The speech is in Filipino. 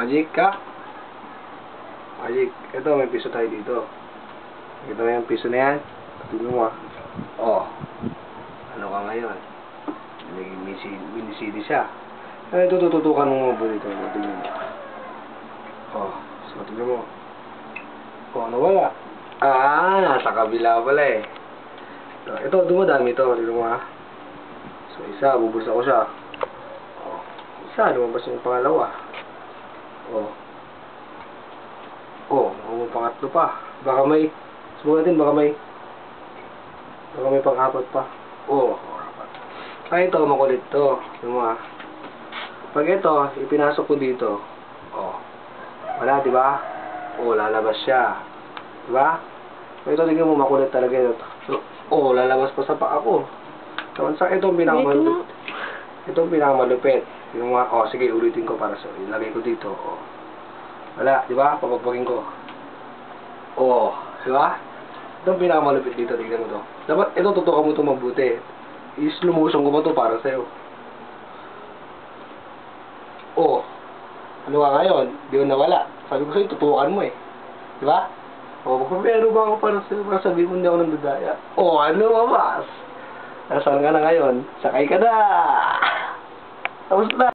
Magic ka? Magic. Ito, may piso tayo dito. Ito na yung piso na yan. Tingnan mo ah. Oh. Ano ka ngayon? Minisidi siya. Ay, ito, tututukan mo mo dito. Tingnan mo. Oh. So, tingnan mo. Oh, nawala. Ah, nasa kabila pala eh. Ito, dumadami ito. Tingnan mo ah. So, isa, bubulsa ko siya. Oh. Isa, lumabas yung pangalawa. Oh. Oh, ang pangatlo pa. Baka may, subukan natin, baka may pang-apat pa. Oh. Ay, ito, makulit to. Yung mga, pag ito, ipinasok ko dito. Oh. Wala, di ba? Oh, lalabas siya. Di ba? Ito, tingnan mo, makulit talaga ito. Oh, lalabas pa sa paa ko. Sa ito, pinakamalupit. Ito, pinakamalupit. Yung mga, oh, sige, ulitin ko para sa, ilagay ko dito. Oh. Wala, di ba? Papagpagin ko. Oh, di ba? Ito ang pinakamalupit dito, tignan mo to. Dapat, ito, tutukan mo ito mabuti. Islumuson ko ba ito para sa'yo? Oh, ano ka ngayon? Di ko nawala. Sabi ko sa'yo, tutukan mo eh. Di ba? Oh, magpapero ba ako para sa'yo? Para sabihin mo hindi ako nandadaya. Oh, ano mabas? Nasaan ka na ngayon? Sakay ka na! Tapos na!